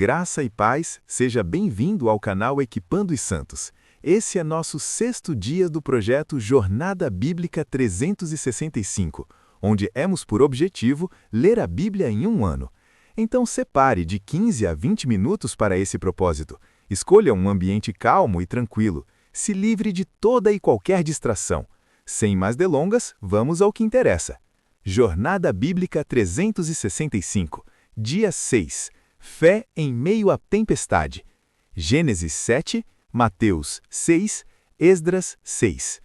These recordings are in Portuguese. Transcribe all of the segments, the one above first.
Graça e paz, seja bem-vindo ao canal Equipando os Santos. Esse é nosso 6º dia do projeto Jornada Bíblica 365, onde temos por objetivo ler a Bíblia em um ano. Então separe de 15 a 20 minutos para esse propósito. Escolha um ambiente calmo e tranquilo. Se livre de toda e qualquer distração. Sem mais delongas, vamos ao que interessa. Jornada Bíblica 365, dia 6. Fé em meio à tempestade. Gênesis 7, Mateus 6, Esdras 6.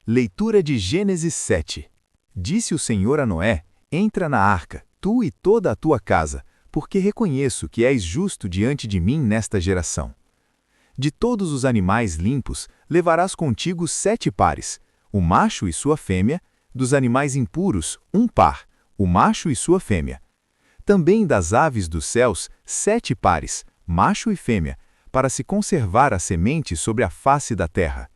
Leitura de Gênesis 7. Disse o Senhor a Noé: Entra na arca, tu e toda a tua casa, porque reconheço que és justo diante de mim nesta geração. De todos os animais limpos, levarás contigo 7 pares, o macho e sua fêmea; dos animais impuros, 1 par, o macho e sua fêmea. Também das aves dos céus, 7 pares, macho e fêmea, para se conservar a semente sobre a face da terra.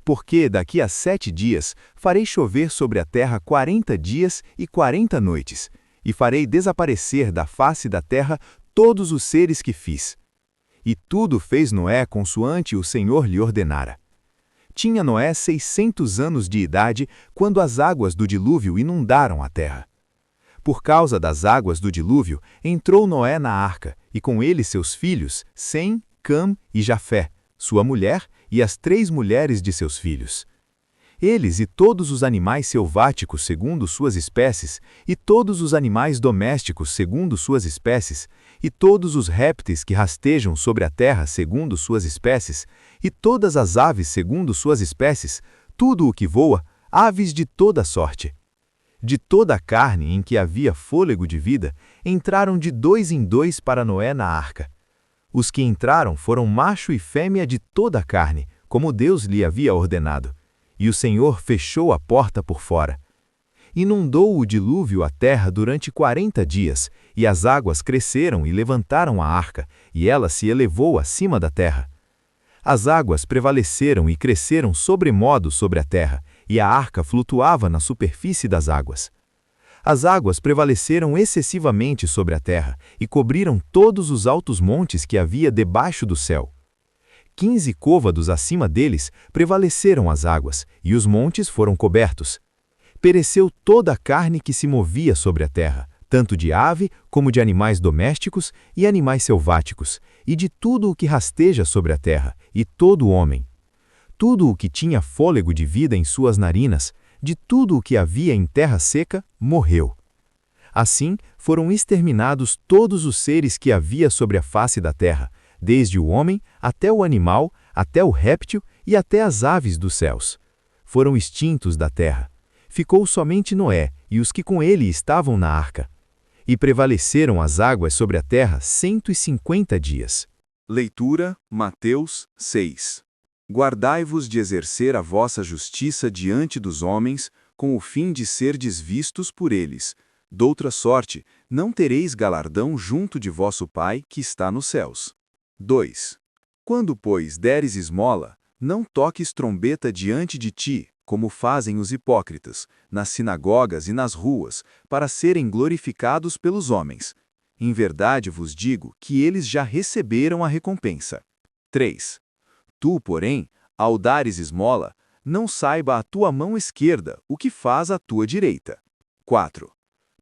Porque daqui a 7 dias farei chover sobre a terra 40 dias e 40 noites, e farei desaparecer da face da terra todos os seres que fiz. E tudo fez Noé consoante o Senhor lhe ordenara. Tinha Noé 600 anos de idade quando as águas do dilúvio inundaram a terra. Por causa das águas do dilúvio, entrou Noé na arca, e com ele seus filhos, Sem, Cam e Jafé, sua mulher e as 3 mulheres de seus filhos. Eles e todos os animais selváticos segundo suas espécies, e todos os animais domésticos segundo suas espécies, e todos os répteis que rastejam sobre a terra segundo suas espécies, e todas as aves segundo suas espécies, tudo o que voa, aves de toda sorte. De toda a carne em que havia fôlego de vida, entraram de 2 em 2 para Noé na arca. Os que entraram foram macho e fêmea de toda a carne, como Deus lhe havia ordenado. E o Senhor fechou a porta por fora. Inundou o dilúvio a terra durante 40 dias, e as águas cresceram e levantaram a arca, e ela se elevou acima da terra. As águas prevaleceram e cresceram sobremodo sobre a terra, e a arca flutuava na superfície das águas. As águas prevaleceram excessivamente sobre a terra, e cobriram todos os altos montes que havia debaixo do céu. 15 côvados acima deles prevaleceram as águas, e os montes foram cobertos. Pereceu toda a carne que se movia sobre a terra, tanto de ave como de animais domésticos e animais selváticos, e de tudo o que rasteja sobre a terra, e todo o homem. Tudo o que tinha fôlego de vida em suas narinas, de tudo o que havia em terra seca, morreu. Assim foram exterminados todos os seres que havia sobre a face da terra, desde o homem até o animal, até o réptil e até as aves dos céus. Foram extintos da terra. Ficou somente Noé e os que com ele estavam na arca. E prevaleceram as águas sobre a terra 150 dias. Leitura, Mateus 6. Guardai-vos de exercer a vossa justiça diante dos homens, com o fim de serdes vistos por eles. Doutra sorte, não tereis galardão junto de vosso Pai que está nos céus. 2. Quando, pois, deres esmola, não toques trombeta diante de ti, como fazem os hipócritas, nas sinagogas e nas ruas, para serem glorificados pelos homens. Em verdade vos digo que eles já receberam a recompensa. 3. Tu, porém, ao dares esmola, não saiba a tua mão esquerda o que faz a tua direita. 4.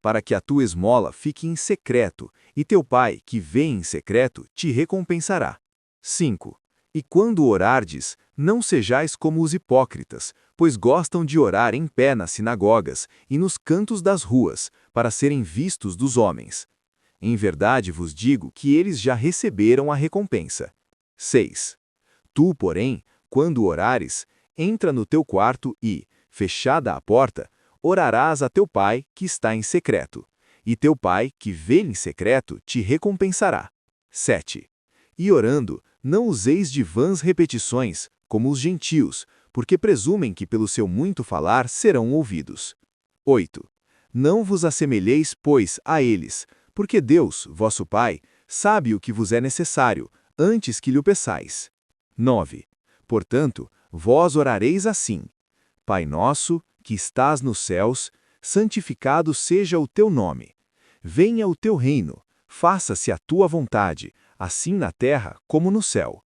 Para que a tua esmola fique em secreto, e teu Pai, que vê em secreto, te recompensará. 5. E quando orardes, não sejais como os hipócritas, pois gostam de orar em pé nas sinagogas e nos cantos das ruas, para serem vistos dos homens. Em verdade vos digo que eles já receberam a recompensa. 6. Tu, porém, quando orares, entra no teu quarto e, fechada a porta, orarás a teu Pai que está em secreto. E teu Pai, que vê em secreto, te recompensará. 7. E orando, não useis de vãs repetições, como os gentios, porque presumem que pelo seu muito falar serão ouvidos. 8. Não vos assemelheis, pois, a eles, porque Deus, vosso Pai, sabe o que vos é necessário, antes que lhe o peçais. 9. Portanto, vós orareis assim: Pai nosso, que estás nos céus, santificado seja o teu nome. Venha o teu reino, faça-se a tua vontade, assim na terra como no céu.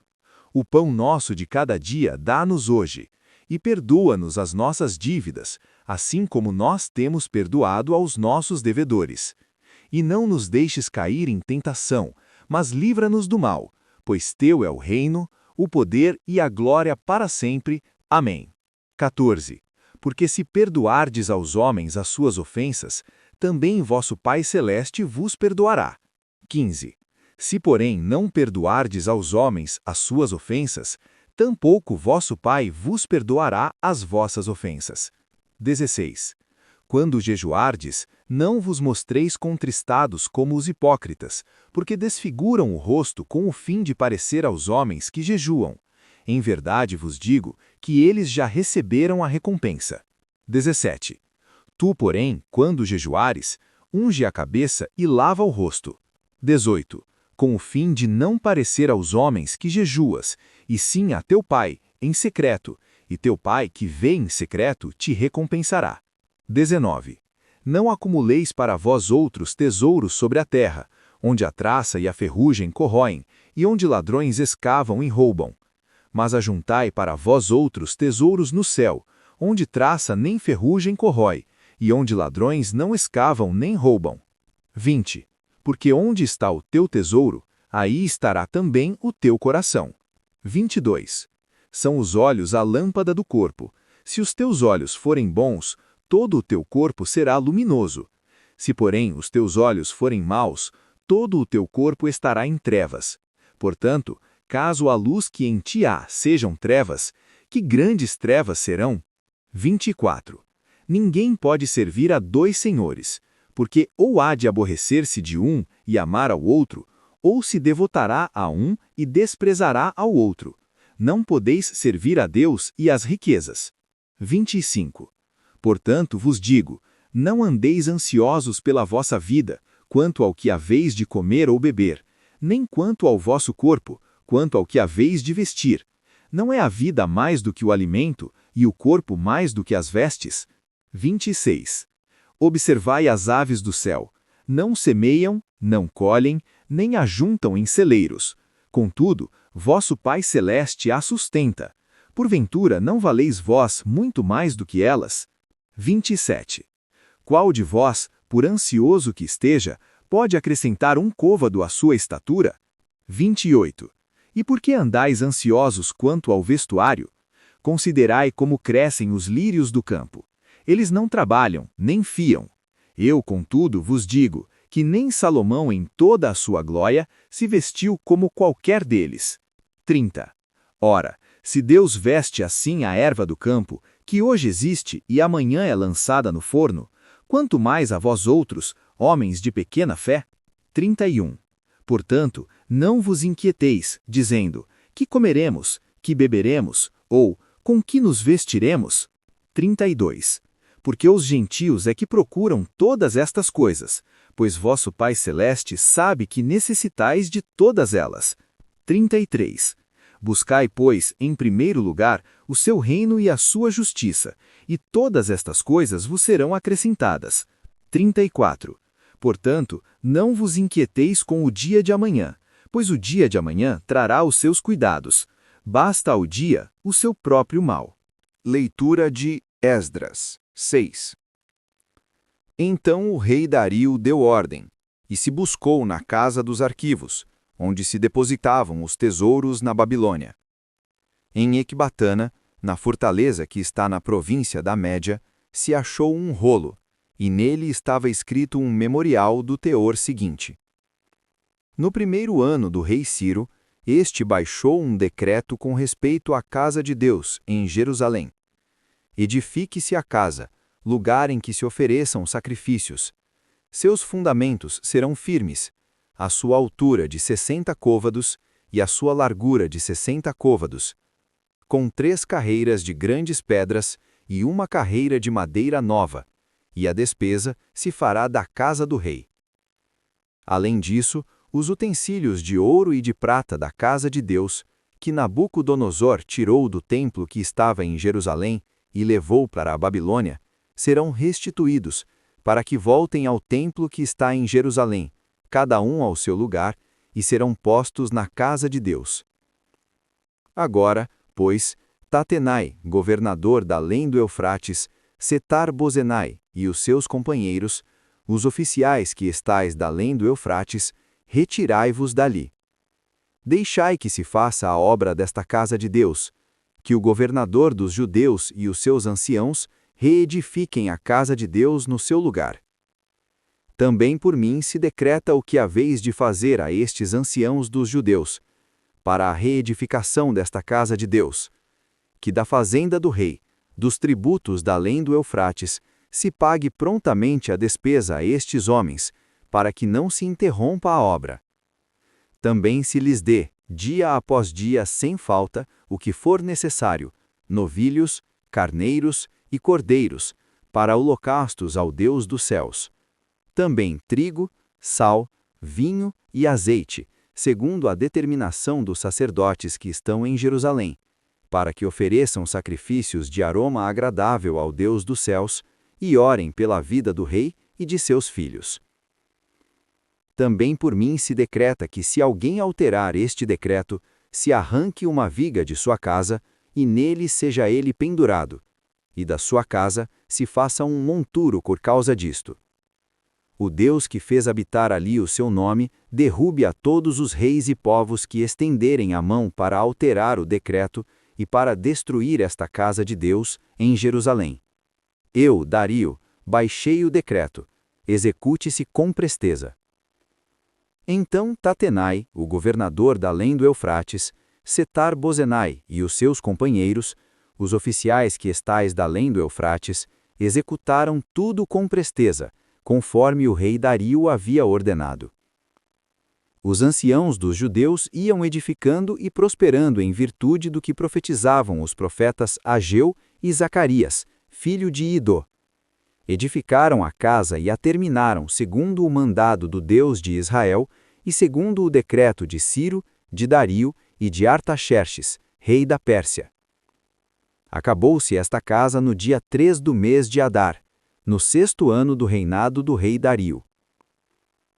O pão nosso de cada dia dá-nos hoje, e perdoa-nos as nossas dívidas, assim como nós temos perdoado aos nossos devedores. E não nos deixes cair em tentação, mas livra-nos do mal, pois teu é o reino, o poder e a glória para sempre. Amém. 14. Porque se perdoardes aos homens as suas ofensas, também vosso Pai Celeste vos perdoará. 15. Se, porém, não perdoardes aos homens as suas ofensas, tampouco vosso Pai vos perdoará as vossas ofensas. 16. Quando jejuardes, não vos mostreis contristados como os hipócritas, porque desfiguram o rosto com o fim de parecer aos homens que jejuam. Em verdade vos digo que eles já receberam a recompensa. 17. Tu, porém, quando jejuares, unge a cabeça e lava o rosto. 18. Com o fim de não parecer aos homens que jejuas, e sim a teu Pai, em secreto, e teu Pai que vê em secreto te recompensará. 19. Não acumuleis para vós outros tesouros sobre a terra, onde a traça e a ferrugem corroem, e onde ladrões escavam e roubam. Mas ajuntai para vós outros tesouros no céu, onde traça nem ferrugem corrói, e onde ladrões não escavam nem roubam. 20. Porque onde está o teu tesouro, aí estará também o teu coração. 22. São os olhos a lâmpada do corpo. Se os teus olhos forem bons, todo o teu corpo será luminoso. Se, porém, os teus olhos forem maus, todo o teu corpo estará em trevas. Portanto, caso a luz que em ti há sejam trevas, que grandes trevas serão? 24. Ninguém pode servir a dois senhores, porque ou há de aborrecer-se de um e amar ao outro, ou se devotará a um e desprezará ao outro. Não podeis servir a Deus e às riquezas. 25. Portanto vos digo, não andeis ansiosos pela vossa vida, quanto ao que haveis de comer ou beber, nem quanto ao vosso corpo, quanto ao que haveis de vestir. Não é a vida mais do que o alimento, e o corpo mais do que as vestes? 26. Observai as aves do céu. Não semeiam, não colhem, nem ajuntam em celeiros. Contudo, vosso Pai Celeste as sustenta. Porventura não valeis vós muito mais do que elas? 27. Qual de vós, por ansioso que esteja, pode acrescentar um côvado à sua estatura? 28. E por que andais ansiosos quanto ao vestuário? Considerai como crescem os lírios do campo. Eles não trabalham, nem fiam. Eu, contudo, vos digo que nem Salomão em toda a sua glória se vestiu como qualquer deles. 30. Ora, se Deus veste assim a erva do campo, que hoje existe e amanhã é lançada no forno, quanto mais a vós outros, homens de pequena fé? 31. Portanto, não vos inquieteis, dizendo, que comeremos, que beberemos, ou com que nos vestiremos? 32. Porque os gentios é que procuram todas estas coisas, pois vosso Pai Celeste sabe que necessitais de todas elas. 33. Buscai, pois, em primeiro lugar, o seu reino e a sua justiça, e todas estas coisas vos serão acrescentadas. 34. Portanto, não vos inquieteis com o dia de amanhã, pois o dia de amanhã trará os seus cuidados. Basta ao dia o seu próprio mal. Leitura de Esdras 6. Então o rei Dario deu ordem, e se buscou na casa dos arquivos, onde se depositavam os tesouros na Babilônia. Em Ecbatana, na fortaleza que está na província da Média, se achou um rolo, e nele estava escrito um memorial do teor seguinte. No primeiro ano do rei Ciro, este baixou um decreto com respeito à casa de Deus, em Jerusalém. Edifique-se a casa, lugar em que se ofereçam sacrifícios. Seus fundamentos serão firmes, a sua altura de 60 côvados e a sua largura de 60 côvados, com 3 carreiras de grandes pedras e 1 carreira de madeira nova, e a despesa se fará da casa do rei. Além disso, os utensílios de ouro e de prata da casa de Deus, que Nabucodonosor tirou do templo que estava em Jerusalém e levou para a Babilônia, serão restituídos, para que voltem ao templo que está em Jerusalém, cada um ao seu lugar, e serão postos na casa de Deus. Agora, pois, Tatenai, governador da além do Eufrates, Setar-Bozenai e os seus companheiros, os oficiais que estais da além do Eufrates, retirai-vos dali. Deixai que se faça a obra desta casa de Deus, que o governador dos judeus e os seus anciãos reedifiquem a casa de Deus no seu lugar. Também por mim se decreta o que haveis de fazer a estes anciãos dos judeus, para a reedificação desta casa de Deus, que da fazenda do rei, dos tributos da além do Eufrates, se pague prontamente a despesa a estes homens, para que não se interrompa a obra. Também se lhes dê, dia após dia sem falta, o que for necessário, novilhos, carneiros e cordeiros, para holocaustos ao Deus dos céus. Também trigo, sal, vinho e azeite, segundo a determinação dos sacerdotes que estão em Jerusalém, para que ofereçam sacrifícios de aroma agradável ao Deus dos céus e orem pela vida do rei e de seus filhos. Também por mim se decreta que se alguém alterar este decreto, se arranque uma viga de sua casa, e nele seja ele pendurado, e da sua casa se faça um monturo por causa disto. O Deus que fez habitar ali o seu nome, derrube a todos os reis e povos que estenderem a mão para alterar o decreto e para destruir esta casa de Deus em Jerusalém. Eu, Dario, baixei o decreto, execute-se com presteza. Então Tatenai, o governador da além do Eufrates, Setar-Bozenai e os seus companheiros, os oficiais que estais da além do Eufrates, executaram tudo com presteza, conforme o rei Dario havia ordenado. Os anciãos dos judeus iam edificando e prosperando em virtude do que profetizavam os profetas Ageu e Zacarias, filho de Idó. Edificaram a casa e a terminaram segundo o mandado do Deus de Israel e segundo o decreto de Ciro, de Dario e de Artaxerxes, rei da Pérsia. Acabou-se esta casa no dia 3 do mês de Adar, no 6º ano do reinado do rei Dario.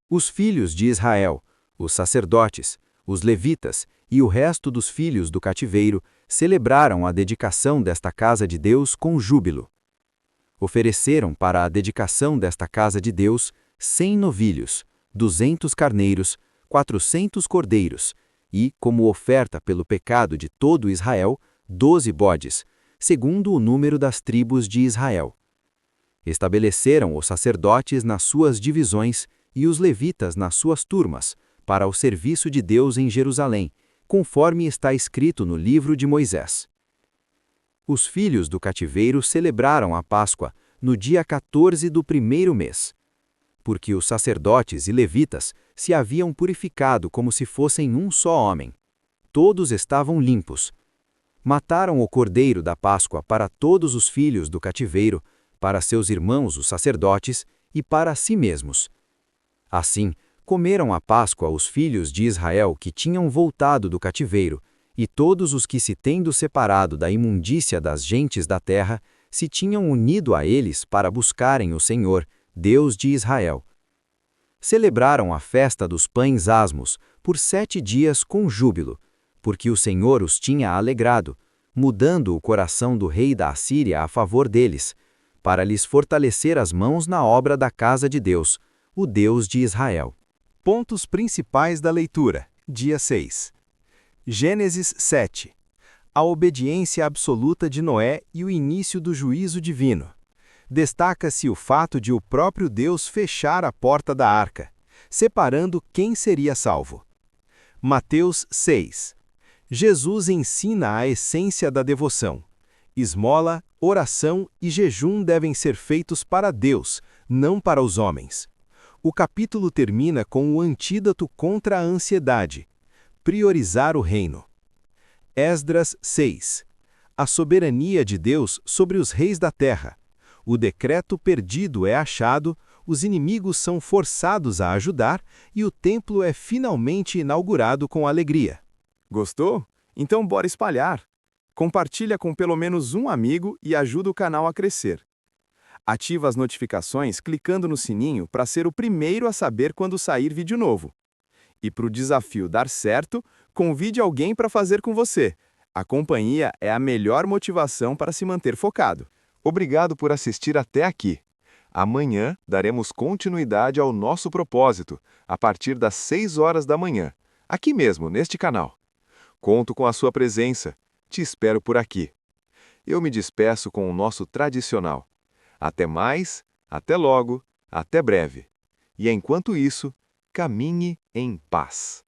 Os filhos de Israel, os sacerdotes, os levitas e o resto dos filhos do cativeiro celebraram a dedicação desta casa de Deus com júbilo. Ofereceram para a dedicação desta casa de Deus 100 novilhos, 200 carneiros, 400 cordeiros e, como oferta pelo pecado de todo Israel, 12 bodes, segundo o número das tribos de Israel. Estabeleceram os sacerdotes nas suas divisões e os levitas nas suas turmas, para o serviço de Deus em Jerusalém, conforme está escrito no livro de Moisés. Os filhos do cativeiro celebraram a Páscoa no dia 14 do 1º mês, porque os sacerdotes e levitas se haviam purificado como se fossem um só homem. Todos estavam limpos. Mataram o cordeiro da Páscoa para todos os filhos do cativeiro, para seus irmãos os sacerdotes e para si mesmos. Assim, comeram a Páscoa os filhos de Israel que tinham voltado do cativeiro, e todos os que se tendo separado da imundícia das gentes da terra, se tinham unido a eles para buscarem o Senhor, Deus de Israel. Celebraram a festa dos pães asmos por 7 dias com júbilo, porque o Senhor os tinha alegrado, mudando o coração do rei da Assíria a favor deles, para lhes fortalecer as mãos na obra da casa de Deus, o Deus de Israel. Pontos principais da leitura, dia 6. Gênesis 7. A obediência absoluta de Noé e o início do juízo divino. Destaca-se o fato de o próprio Deus fechar a porta da arca, separando quem seria salvo. Mateus 6. Jesus ensina a essência da devoção. Esmola, oração e jejum devem ser feitos para Deus, não para os homens. O capítulo termina com o antídoto contra a ansiedade: priorizar o reino. Esdras 6. A soberania de Deus sobre os reis da terra. O decreto perdido é achado, os inimigos são forçados a ajudar e o templo é finalmente inaugurado com alegria. Gostou? Então bora espalhar! Compartilha com pelo menos um amigo e ajuda o canal a crescer. Ativa as notificações clicando no sininho para ser o primeiro a saber quando sair vídeo novo. E para o desafio dar certo, convide alguém para fazer com você. A companhia é a melhor motivação para se manter focado. Obrigado por assistir até aqui. Amanhã daremos continuidade ao nosso propósito, a partir das 6 horas da manhã, aqui mesmo, neste canal. Conto com a sua presença. Te espero por aqui. Eu me despeço com o nosso tradicional. Até mais, até logo, até breve. E enquanto isso, caminhe em paz.